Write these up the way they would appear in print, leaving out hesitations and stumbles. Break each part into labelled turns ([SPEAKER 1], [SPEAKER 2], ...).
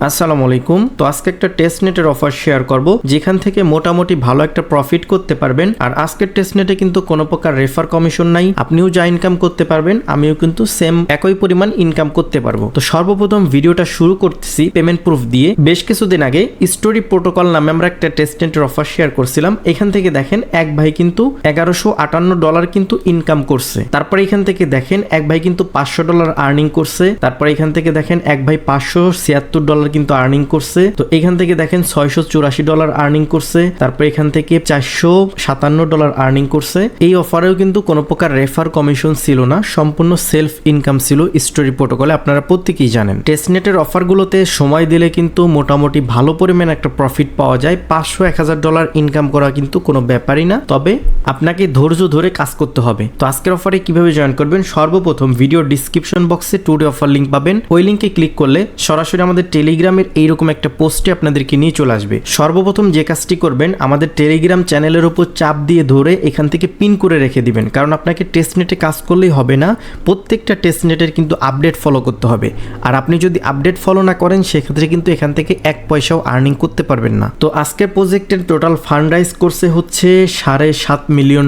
[SPEAKER 1] আসসালামু আলাইকুম। তো আজকে একটা টেস্টনেটের অফার শেয়ার করব যেখান থেকে মোটামুটি ভালো একটা প্রফিট করতে পারবেন। আর আজকের টেস্টনেটে কিন্তু কোনো প্রকার রেফার কমিশন নাই, আপনিও যা ইনকাম করতে পারবেন আমিও কিন্তু সেম একই পরিমাণ ইনকাম করতে পারবো। তো সর্বপ্রথম ভিডিওটা শুরু করতেছি পেমেন্ট প্রুফ দিয়ে। বেশ কিছুদিন আগে স্টোরি প্রোটোকল নামে আমরা একটা টেস্টনেটের অফার শেয়ার করছিলাম। এখান থেকে দেখেন এক ভাই কিন্তু $1158 কিন্তু ইনকাম করছে। তারপরে এখান থেকে দেখেন এক ভাই কিন্তু $500 আর্নিং করছে। তারপরে এখান থেকে দেখেন এক ভাই $576 কিন্তু আর্নিং করছে। তো এখান থেকে দেখেন $684 আর্নিং করছে। তারপর এখান থেকে $457 আর্নিং করছে। এই অফারেও কিন্তু কোনো প্রকার রেফার কমিশন ছিল না, সম্পূর্ণ সেলফ ইনকাম ছিল স্টোরি প্রোটোকলে। আপনারা প্রত্যেকেই জানেন টেস্টনেটের অফারগুলোতে সময় দিলে কিন্তু মোটামুটি ভালো পরিমাণ একটা প্রফিট পাওয়া যায়। $500-1000 ইনকাম করা কিন্তু কোনো ব্যাপারই না, তবে আপনাকে ধৈর্য ধরে কাজ করতে হবে। তো আজকের অফারে কিভাবে জয়েন করবেন, সর্বপ্রথম ভিডিও ডিসক্রিপশন বক্সে টুডে অফার লিংক পাবেন। ওই লিংকে ক্লিক করলে সরাসরি আমাদের টেলিগ্রামের এইরকম একটা পোস্টে আপনাদেরকে নিয়ে চলে আসবে। সর্বপ্রথম যে কাজটি করবেন, আমাদের টেলিগ্রাম চ্যানেলের উপর চাপ দিয়ে ধরে এখান থেকে পিন করে রেখে দিবেন, কারণ আপনাকে টেস্টনেটে কাজ করলেই হবে না, প্রত্যেকটা টেস্টনেটের কিন্তু আপডেট ফলো করতে হবে। আর আপনি যদি আপডেট ফলো না করেন সেক্ষেত্রে কিন্তু এখান থেকে এক পয়সাও আর্নিং করতে পারবেন না। তো আজকের প্রজেক্টের টোটাল ফান্ড রাইজ করছে হচ্ছে $7.5 মিলিয়ন।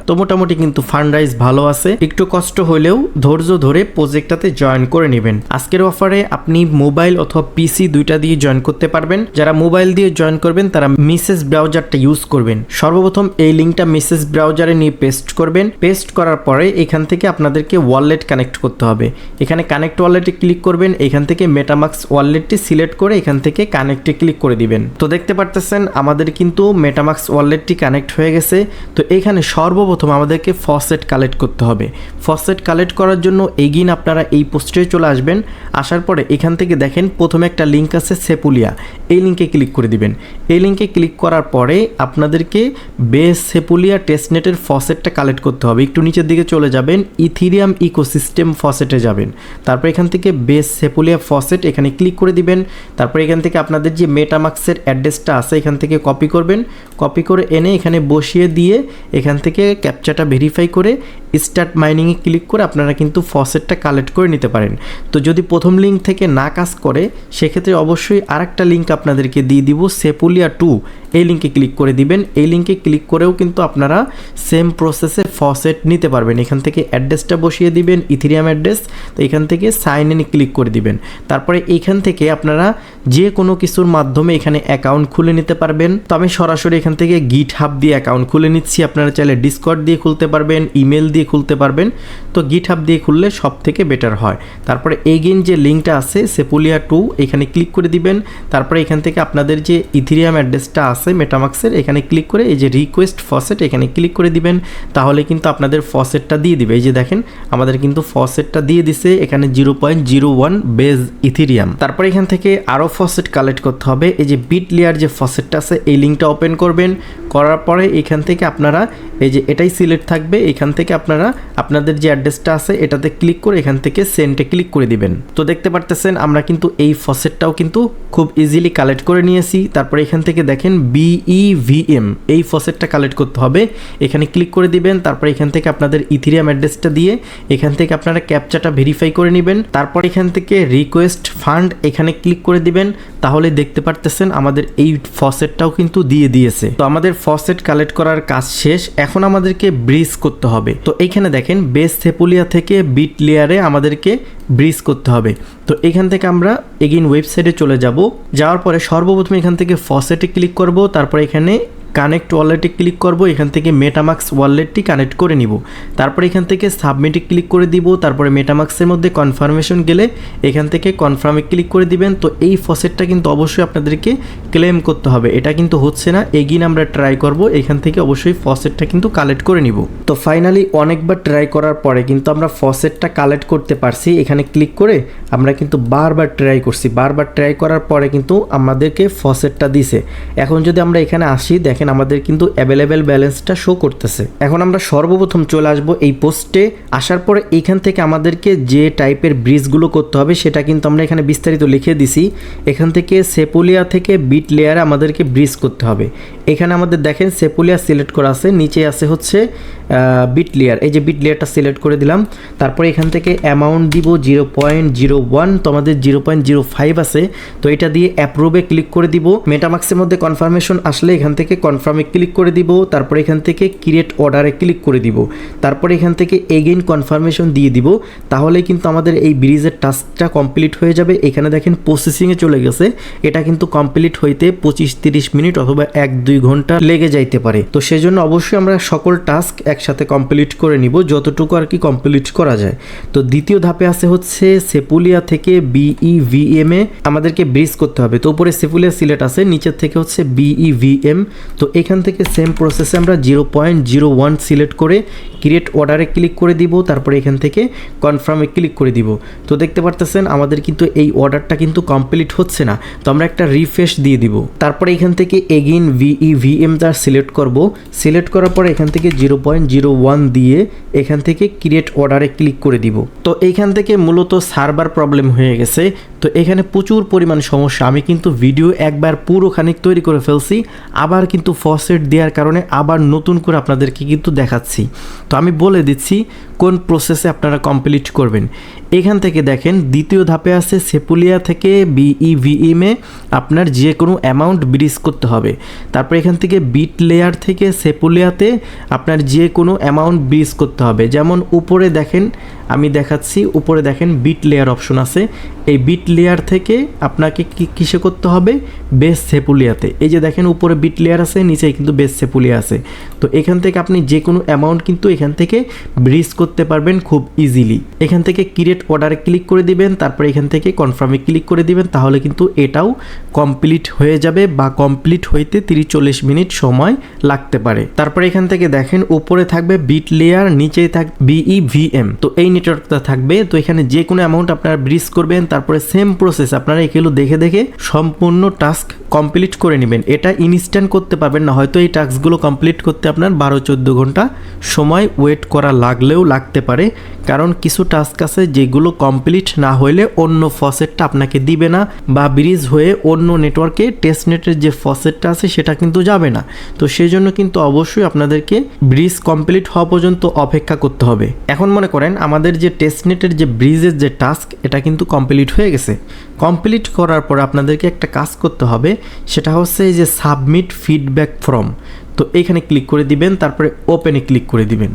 [SPEAKER 1] তো মোটামুটি কিন্তু ফান্ড রাইজ ভালো আছে, একটু কষ্ট হলেও ধৈর্য ধরে প্রজেক্টটাতে জয়েন করে নেবেন। আজকের অফারে আপনি মোবাইল অথবা পিসি দুইটা দিয়ে জয়েন করতে পারবেন। যারা মোবাইল দিয়ে জয়েন করবেন তারা মেসেজ ব্রাউজারটা ইউজ করবেন। সর্বপ্রথম এই লিঙ্কটা মেসেজ ব্রাউজারে নিয়ে পেস্ট করবেন। পেস্ট করার পরে এখান থেকে আপনাদেরকে ওয়ালেট কানেক্ট করতে হবে। এখানে কানেক্ট ওয়ালেটে ক্লিক করবেন। এখান থেকে মেটামাক্স ওয়ালেটটি সিলেক্ট করে এখান থেকে কানেক্টে ক্লিক করে দিবেন। তো দেখতে পারতেছেন আমাদের কিন্তু মেটামাক্স ওয়ালেটটি কানেক্ট হয়ে গেছে। তো এখানে সর্বপ্রথম আমাদেরকে ফসেট কালেক্ট করতে হবে। ফসেট কালেক্ট করার জন্য এগিন আপনারা এই পোস্টে চলে আসবেন। আসার পরে এখান থেকে দেখেন প্রথমে একটা লিঙ্ক আছে সেপুলিয়া, এই লিঙ্কে ক্লিক করে দিবেন। এই লিঙ্কে ক্লিক করার পরে আপনাদেরকে বেস সেপুলিয়া টেস্টনেটের ফসেটটা কালেক্ট করতে হবে। একটু নিচের দিকে চলে যাবেন, ইথিরিয়াম ইকোসিস্টেম ফসেটে যাবেন। তারপর এখান থেকে বেস সেপুলিয়া ফসেট এখানে ক্লিক করে দিবেন। তারপর এখান থেকে আপনাদের যে মেটামাক্সের অ্যাড্রেসটা আছে এখান থেকে কপি করবেন। কপি করে এনে এখানে বসিয়ে দিয়ে এখান থেকে ক্যাপচাটা ভেরিফাই করে স্টার্ট মাইনিংয়ে ক্লিক করে আপনারা কিন্তু ফসেটটা কালেক্ট করে নিতে পারেন। তো যদি প্রথম লিঙ্ক থেকে না কাজ করে সেক্ষেত্রে অবশ্যই আরেকটা লিঙ্ক আপনাদেরকে দিয়ে দিব, সেপুলিয়া 2, এই লিঙ্কে ক্লিক করে দিবেন। এই লিঙ্কে ক্লিক করেও কিন্তু আপনারা সেম প্রসেসে ফসেট নিতে পারবেন। এখান থেকে অ্যাড্রেসটা বসিয়ে দিবেন, ইথিরিয়াম অ্যাড্রেস। তো এখান থেকে সাইন ইন ক্লিক করে দিবেন। তারপরে এইখান থেকে আপনারা যে কোনো কিছুর মাধ্যমে এখানে অ্যাকাউন্ট খুলে নিতে পারবেন। তো আমি সরাসরি এখান থেকে গিটহাব দিয়ে অ্যাকাউন্ট খুলে নিচ্ছি। আপনারা চাইলে ডিসকর্ড দিয়ে খুলতে পারবেন, ইমেল দিয়ে খুলতে পারবেন। তো গিটহাব দিয়ে খুললে সব থেকে বেটার হয়। তারপরে এগেইন যে লিঙ্কটা আছে সেপুলিয়া 2, এখানে ক্লিক করে দিবেন। তারপরে এখান থেকে আপনাদের যে ইথিরিয়াম অ্যাড্রেসটা আছে মেটামাক্সের এখানে ক্লিক করে এই যে রিকোয়েস্ট ফসেট এখানে ক্লিক করে দিবেন। তাহলে কিন্তু আপনাদের ফসেটটা দিয়ে দিবে। এই যে দেখেন আমাদের কিন্তু ফসেটটা দিয়ে দিছে, এখানে 0.01 বেজ ইথিরিয়াম। তারপরে এখান থেকে আরও ফসেট কালেক্ট করতে হবে। এই যে বিট লেয়ার যে ফসেটটা আছে এই লিঙ্কটা ওপেন করবেন। করার পরে এখান থেকে আপনারা এই যে এটাই সিলেক্ট থাকবে, এখান থেকে আপনারা আপনাদের যে অ্যাড্রেসটা আছে এটাতে ক্লিক করে এখান থেকে সেন্ডে ক্লিক করে দিবেন। তো দেখতে পারতেছেন আমরা কিন্তু এই ফসেটটাও কিন্তু খুব ইজিলি কালেক্ট করে নিয়েছি। তারপরে এখান থেকে দেখেন BEVM এই ফসেটটা কালেক্ট করতে হবে, এখানে ক্লিক করে দিবেন। তারপরে এখান থেকে আপনাদের ইথিরিয়াম অ্যাড্রেসটা দিয়ে এখান থেকে আপনারা ক্যাপচাটা ভেরিফাই করে নেবেন। তারপর এখান থেকে রিকোয়েস্ট ফান্ড এখানে ক্লিক করে দিবেন। তাহলে দেখতে পারতেছেন আমাদের এই ফসেটটাও কিন্তু দিয়ে দিয়েছে। তো আমাদের ফসেট কালেক্ট করার কাজ শেষ, এখন আমাদেরকে ব্রিজ করতে হবে। তো এইখানে দেখেন বেস সেপুলিয়া থেকে বিট লেয়ারে আমাদেরকে ব্রিজ করতে হবে। তো এখান থেকে আমরা এগেইন ওয়েবসাইটে চলে যাব। যাওয়ার পরে সর্বপ্রথম এখান থেকে ফসেটে ক্লিক করব। তারপর এখানে কানেক্ট ওয়ালেটে ক্লিক করব, এখান থেকে মেটামাক্স ওয়ালেটটি কানেক্ট করে নিব। তারপর এখান থেকে সাবমিটে ক্লিক করে দিব। তারপরে মেটামাক্সের মধ্যে কনফার্মেশন গেলে এখান থেকে কনফার্মে ক্লিক করে দিবেন। তো এই ফসেটটা কিন্তু অবশ্যই আপনাদেরকে ক্লেম করতে হবে, এটা কিন্তু হচ্ছে না, এগিন আমরা ট্রাই করব। এখান থেকে অবশ্যই ফসেটটা কিন্তু কালেক্ট করে নিব। তো ফাইনালি অনেকবার ট্রাই করার পরে কিন্তু আমরা ফসেটটা কালেক্ট করতে পারছি। এখানে ক্লিক করে আমরা কিন্তু বারবার ট্রাই করছি, বারবার ট্রাই করার পরে কিন্তু আমাদেরকে ফসেটটা দিছে। এখন যদি আমরা এখানে আসি দেখেন দেখেন আমাদের কিন্তু অ্যাভেলেবেল ব্যালেন্সটা শো করতেছে। এখন আমরা সর্বপ্রথম চলে আসবো এই পোস্টে। আসার পরে এইখান থেকে আমাদেরকে যে টাইপের ব্রিজগুলো করতে হবে সেটা কিন্তু আমরা এখানে বিস্তারিত লিখে দিছি। এখান থেকে সেপুলিয়া থেকে বিট লেয়ারে আমাদেরকে ব্রিজ করতে হবে। এখানে আমাদের দেখেন সেপুলিয়া সিলেক্ট করা আছে, নিচে আছে হচ্ছে বিট লেয়ার। এই যে বিট লেয়ারটা সিলেক্ট করে দিলাম। তারপরে এখান থেকে অ্যামাউন্ট দিব 0.01, তো আমাদের 0.05 আছে, তো এটা দিয়ে অ্যাপ্রুভে ক্লিক করে দিব। মেটামাক্সের মধ্যে কনফার্মেশন আসলে এখান থেকে কনফার্মে ক্লিক করে দিব। তারপরে এখান থেকে ক্রিয়েট অর্ডারে ক্লিক করে দিব। তারপরে এখান থেকে এগেইন কনফার্মেশন দিয়ে দিব। তাহলে কিন্তু আমাদের এই ব্রিজের টাস্কটা কমপ্লিট হয়ে যাবে। এখানে দেখেন প্রসেসিংয়ে চলে গেছে। এটা কিন্তু কমপ্লিট হইতে 25-30 মিনিট অথবা 1-2 ঘন্টা লেগে যাইতে পারে। তো সেজন্য অবশ্যই আমরা সকল টাস্ক একসাথে কমপ্লিট করে নিব, যতটুকু আর কি কমপ্লিট করা যায়। তো দ্বিতীয় ধাপে আছে হচ্ছে সেপুলিয়া থেকে BEVM এ আমাদেরকে ব্রিজ করতে হবে। তো উপরে সেপুলিয়া সিলেক্ট আছে, নিচের থেকে হচ্ছে BEVM। তো এখান থেকে সেম প্রসেসে আমরা 0.01 সিলেক্ট করে ক্রিয়েট অর্ডারে ক্লিক করে দিব। তারপরে এখান থেকে কনফার্মে ক্লিক করে দিব। তো দেখতে পারতেছেন আমাদের কিন্তু এই অর্ডারটা কিন্তু কমপ্লিট হচ্ছে না, তো আমরা একটা রিফ্রেশ দিয়ে দিব। তারপরে এখান থেকে এগেইন VEVMটা সিলেক্ট করব। সিলেক্ট করার পরে এখান থেকে 0.01 দিয়ে এখান থেকে ক্রিয়েট অর্ডারে ক্লিক করে দিব। তো এইখান থেকে মূলত সার্ভার প্রবলেম হয়ে গেছে। তো এখানে প্রচুর পরিমাণ সমস্যা। আমি কিন্তু ভিডিও একবার পুরো খানিক তৈরি করে ফেলছি, আবার কিন্তু ফসেট দেওয়ার কারণে আবার নতুন করে আপনাদেরকে কিন্তু দেখাচ্ছি। তো আমি বলে দিচ্ছি কোন প্রসেসে আপনারা কমপ্লিট করবেন। এখান থেকে দেখেন দ্বিতীয় ধাপে আছে সেপুলিয়া থেকে BEVM এ আপনার যে কোনো অ্যামাউন্ট ব্রিজ করতে হবে। তারপর এখান থেকে বিট লেয়ার থেকে সেপুলিয়াতে আপনার যে কোনো অ্যামাউন্ট ব্রিজ করতে হবে। যেমন উপরে দেখেন, আমি দেখাচ্ছি, উপরে দেখেন বিট লেয়ার অপশন আছে। এই বিট লেয়ার থেকে আপনাকে কিসে করতে হবে? বেস সেপুলিয়াতে। এই যে দেখেন উপরে বিট লেয়ার আছে, নিচে কিন্তু বেস সেপুলিয়া আছে। তো এখান থেকে আপনি যে কোনো অ্যামাউন্ট কিন্তু এখান থেকে ব্রিজ করতে পারবেন খুব ইজিলি। এখান থেকে ক্রিয়েট অর্ডারে ক্লিক করে দিবেন, তারপরে এখান থেকে কনফার্মে ক্লিক করে দিবেন। তাহলে কিন্তু এটাও কমপ্লিট হয়ে যাবে, বা কমপ্লিট হইতে 30-40 মিনিট সময় লাগতে পারে। তারপরে এখান থেকে দেখেন উপরে থাকবে বিট লেয়ার, নিচেই থাকবে BEVM। তো এই নেটওয়ার্কটা থাকবে। তো এখানে যে কোনো অ্যামাউন্ট আপনারা ব্রিজ করবেন। তারপরে সেম প্রসেস আপনারা এগুলো দেখে দেখে সম্পূর্ণ টাস্ক কমপ্লিট করে নেবেন। এটা ইনস্ট্যান্ট করতে পারবেন না, হয়তো এই টাস্কগুলো কমপ্লিট করতে আপনার 12-14 ঘন্টা সময় ওয়েট করা লাগলেও লাগতে পারে। কারণ কিছু টাস্ক আছে যেগুলো কমপ্লিট না হলে অন্য ফসেটটা আপনাকে দিবে না, বা ব্রিজ হয়ে অন্য নেটওয়ার্কে টেস্টনেটের যে ফসেটটা আছে সেটা কিন্তু যাবে না। তো সেই জন্য কিন্তু অবশ্যই আপনাদেরকে ব্রিজ কমপ্লিট হওয়া পর্যন্ত অপেক্ষা করতে হবে। এখন মনে করেন আমাদের যে টেস্টনেটের যে ব্রিজের যে টাস্ক, এটা কিন্তু কমপ্লিট হয়ে গেছে। কমপ্লিট করার পর আপনাদেরকে একটা কাজ করতে হবে, সেটা হচ্ছে এই যে সাবমিট ফিডব্যাক ফর্ম। তো এইখানে ক্লিক করে দিবেন, তারপরে ওপেনে ক্লিক করে দিবেন।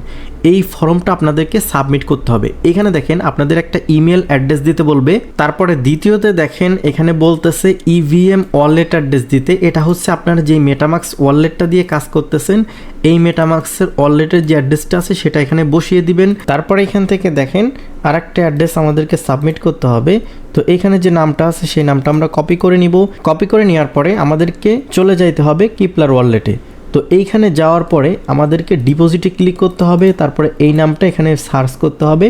[SPEAKER 1] এই ফর্মটা আপনাদেরকে সাবমিট করতে হবে। এখানে দেখেন আপনাদের একটা ইমেল অ্যাড্রেস দিতে বলবে। তারপরে দ্বিতীয়তে দেখেন এখানে বলতেছে EVM ওয়ালেট অ্যাড্রেস দিতে। এটা হচ্ছে আপনারা যেই মেটামাক্স ওয়ালেটটা দিয়ে কাজ করতেছেন, এই মেটামাক্সের ওয়ালেটের যে অ্যাড্রেসটা আছে সেটা এখানে বসিয়ে দিবেন। তারপরে এখান থেকে দেখেন আরেকটা অ্যাড্রেস আমাদেরকে সাবমিট করতে হবে। তো এখানে যে নামটা আছে সেই নামটা আমরা কপি করে নিব। কপি করে নেওয়ার পরে আমাদেরকে চলে যাইতে হবে কিপলার ওয়ালেটে। তো এইখানে যাওয়ার পরে আমাদেরকে ডিপোজিটে ক্লিক করতে হবে। তারপরে এই নামটা এখানে সার্চ করতে হবে।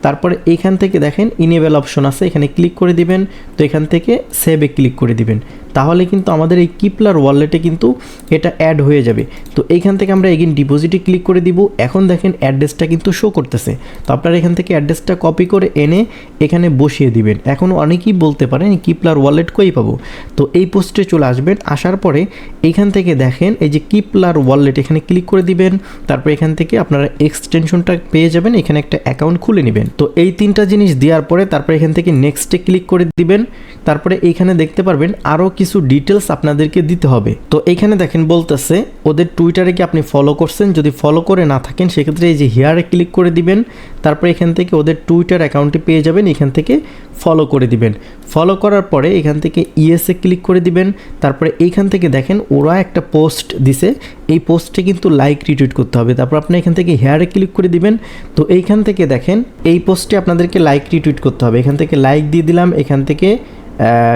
[SPEAKER 1] তারপরে এইখান থেকে দেখেন ইনেবল অপশন আছে, এখানে ক্লিক করে দিবেন। তো এখান থেকে সেভে ক্লিক করে দিবেন। তাহলে কিন্তু আমাদের এই কিপলার ওয়ালেটে কিন্তু এটা অ্যাড হয়ে যাবে। তো এইখান থেকে আমরা এগেইন ডিপোজিটে ক্লিক করে দিব। এখন দেখেন অ্যাড্রেসটা কিন্তু শো করতেছে। তো আপনারা এখান থেকে অ্যাড্রেসটা কপি করে এনে এখানে বসিয়ে দিবেন। এখন অনেকেই বলতে পারেন কিপলার ওয়ালেট কই পাবো? তো এই পোস্টে চলে আসবেন। আসার পরে এইখান থেকে দেখেন এই যে কিপলার ওয়ালেট, এখানে ক্লিক করে দিবেন। তারপর এখান থেকে আপনারা এক্সটেনশনটা পেয়ে যাবেন, এখানে একটা অ্যাকাউন্ট খুলে নেবেন। তো এই তিনটা জিনিস দেওয়ার পরে তারপরে এখান থেকে নেক্সটে ক্লিক করে দিবেন। তারপরে এইখানে দেখতে পারবেন আরও কিছু ডিটেলস আপনাদেরকে দিতে হবে। তো এইখানে দেখেন বলতেছে ওদের টুইটারে কি আপনি ফলো করছেন, যদি ফলো করে না থাকেন সেক্ষেত্রে এই যে হিয়ারে ক্লিক করে দিবেন। তারপরে এখান থেকে ওদের টুইটার অ্যাকাউন্টটি পেয়ে যাবেন, এখান থেকে ফলো করে দিবেন। ফলো করার পরে এখান থেকে ইএসএ ক্লিক করে দিবেন। তারপরে এইখান থেকে দেখেন ওরা একটা পোস্ট দিছে, এই পোস্টে কিন্তু লাইক রিটুইট করতে হবে। তারপর আপনি এখান থেকে হেয়ারে ক্লিক করে দিবেন। তো এইখান থেকে দেখেন এই পোস্টে আপনাদেরকে লাইক রিটুইট করতে হবে। এখান থেকে লাইক দিয়ে দিলাম, এখান থেকে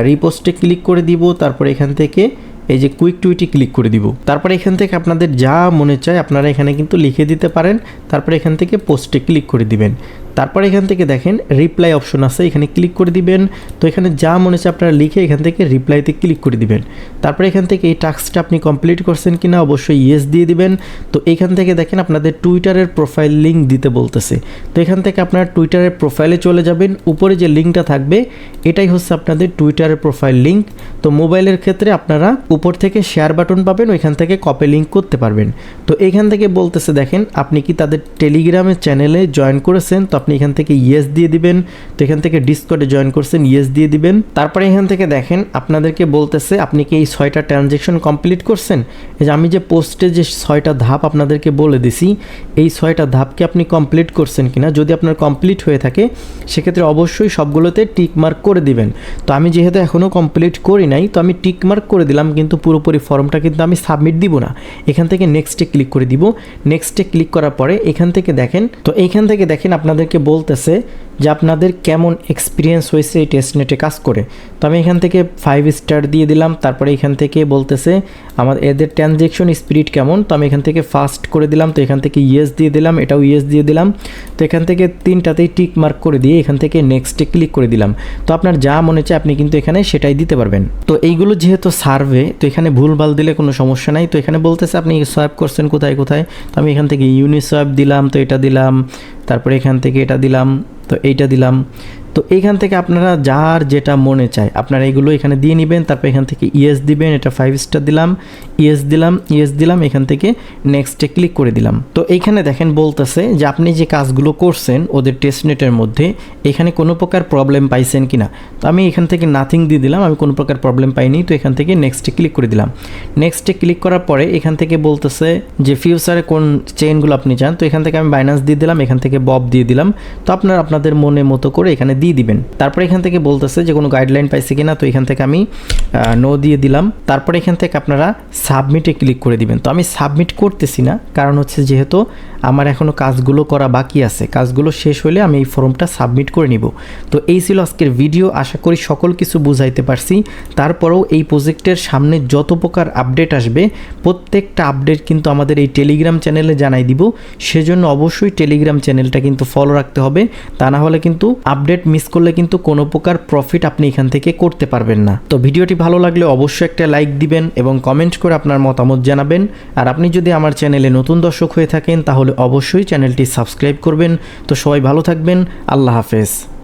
[SPEAKER 1] রিপোস্টে ক্লিক করে দিব। তারপরে এখান থেকে এই যে কুইক টুইটে ক্লিক করে দিব। তারপরে এখান থেকে আপনাদের যা মনে চায় আপনারা এখানে কিন্তু লিখে দিতে পারেন। তারপরে এখান থেকে পোস্টে ক্লিক করে দিবেন। তারপরে এখান থেকে দেখেন রিপ্লাই অপশন আছে, এখানে ক্লিক করে দিবেন। তো এখানে যা মনে হচ্ছে আপনারা লিখে এখান থেকে রিপ্লাইতে ক্লিক করে দিবেন। তারপরে এখান থেকে এই টাস্কটা আপনি কমপ্লিট করছেন কিনা অবশ্যই ইয়েস দিয়ে দিবেন। তো এখান থেকে দেখেন আপনাদের টুইটারের প্রোফাইল লিঙ্ক দিতে বলতেছে। তো এখান থেকে আপনারা টুইটারের প্রোফাইলে চলে যাবেন, উপরে যে লিঙ্কটা থাকবে এটাই হচ্ছে আপনাদের টুইটারের প্রোফাইল লিঙ্ক। তো মোবাইলের ক্ষেত্রে আপনারা উপর থেকে শেয়ার বাটন পাবেন, ওইখান থেকে কপি লিঙ্ক করতে পারবেন। তো এখান থেকে বলতেছে দেখেন আপনি কি তাদের টেলিগ্রামের চ্যানেলে জয়েন করেছেন, তো আপনি এখান থেকে ইয়েস দিয়ে দিবেন। তো এখান থেকে ডিসকর্ডে জয়েন করছেন, ইয়েস দিয়ে দিবেন। তারপরে এখান থেকে দেখেন আপনাদেরকে বলতেছে আপনি কি এই 6টা ট্রানজ্যাকশন কমপ্লিট করছেন। এই যে আমি যে পোস্টে যে 6টা ধাপ আপনাদেরকে বলে দিছি, এই 6টা ধাপকে আপনি কমপ্লিট করছেন কিনা। যদি আপনার কমপ্লিট হয়ে থাকে সেক্ষেত্রে অবশ্যই সবগুলোতে টিক মার্ক করে দিবেন। তো আমি যেহেতু এখনও কমপ্লিট করি নাই, তো আমি টিক মার্ক করে দিলাম, কিন্তু পুরোপুরি ফর্মটা কিন্তু আমি সাবমিট দিব না। এখান থেকে নেক্সটে ক্লিক করে দিব। নেক্সটে ক্লিক করার পরে এখান থেকে দেখেন, তো এইখান থেকে দেখেন আপনাদেরকে বলতেছে যে আপনাদের কেমন এক্সপিরিয়েন্স হয়েছে এই টেস্টনেটে কাজ করে। তো আমি এখান থেকে 5 স্টার দিয়ে দিলাম। তারপরে এখান থেকে বলতেছে আমার এদের ট্রানজ্যাকশন স্পিরিট কেমন, তো আমি এখান থেকে ফাস্ট করে দিলাম। তো এখান থেকে ইয়েস দিয়ে দিলাম, এটাও ইয়েস দিয়ে দিলাম। তো এখান থেকে 3টাতেই টিক মার্ক করে দিয়ে এখান থেকে নেক্সটে ক্লিক করে দিলাম। তো আপনার যা মনে চায় আপনি কিন্তু এখানে সেটাই দিতে পারবেন। তো এইগুলো যেহেতু সার্ভে, তো এখানে ভুলভাল দিলে কোনো সমস্যা নাই। তো এখানে বলতেছে আপনি সোয়াইপ করছেন কোথায় কোথায়, তো আমি এখান থেকে ইউনিসোয়াইপ দিলাম, তো এটা দিলাম। তারপরে এখান থেকে এটা দিলাম, তো এইটা দিলাম। তো এইখান থেকে আপনারা যার যেটা মনে চায় আপনারা এগুলো এখানে দিয়ে নেবেন। তারপর এখান থেকে ইয়েস দিবেন, এটা 5 স্টার দিলাম, ইয়েস দিলাম, ইয়েস দিলাম। এখান থেকে নেক্সটে ক্লিক করে দিলাম। তো এইখানে দেখেন বলতেছে যে আপনি যে কাজগুলো করছেন ওদের টেস্টনেটের মধ্যে এখানে কোনো প্রকার প্রবলেম পাইছেন কিনা। তো আমি এখান থেকে নাথিং দিয়ে দিলাম, আমি কোনো প্রকার প্রবলেম পাইনি। তো এখান থেকে নেক্সটে ক্লিক করে দিলাম। নেক্সটে ক্লিক করার পরে এখান থেকে বলতেছে যে ফিউচারে কোন চেইনগুলো আপনি চান। তো এখান থেকে আমি বাইন্যান্স দিয়ে দিলাম, এখান থেকে বব দিয়ে দিলাম। তো আপনারা আপনাদের মনে মতো করে এখানে দিয়ে দিবেন। তারপরে এখান থেকে বলতেছে যে কোনো গাইডলাইন পাইছে কিনা, তো এখান থেকে আমি নো দিয়ে দিলাম। তারপরে এখান থেকে আপনারা সাবমিটে ক্লিক করে দিবেন। তো আমি সাবমিট করতেছি না, কারণ হচ্ছে যেহেতু আমার এখনও কাজগুলো করা বাকি আছে, কাজগুলো শেষ হলে আমি এই ফর্মটা সাবমিট করে নিব। তো এই ছিল আজকের ভিডিও, আশা করি সকল কিছু বুঝাইতে পারছি। তারপরেও এই প্রজেক্টের সামনে যত প্রকার আপডেট আসবে প্রত্যেকটা আপডেট কিন্তু আমাদের এই টেলিগ্রাম চ্যানেলে জানাই দিব। সেজন্য অবশ্যই টেলিগ্রাম চ্যানেলটা কিন্তু ফলো রাখতে হবে, তা না হলে কিন্তু আপডেট মিস করলে কিন্তু কোনো প্রকার প্রফিট আপনি এখান থেকে করতে পারবেন না। তো ভিডিওটি ভালো লাগলে অবশ্যই একটা লাইক দিবেন এবং কমেন্ট করে আপনার মতামত জানাবেন। আর আপনি যদি আমার চ্যানেলে নতুন দর্শক হয়ে থাকেন তাহলে অবশ্যই চ্যানেলটি সাবস্ক্রাইব করবেন। তো সবাই ভালো থাকবেন, আল্লাহ হাফেজ।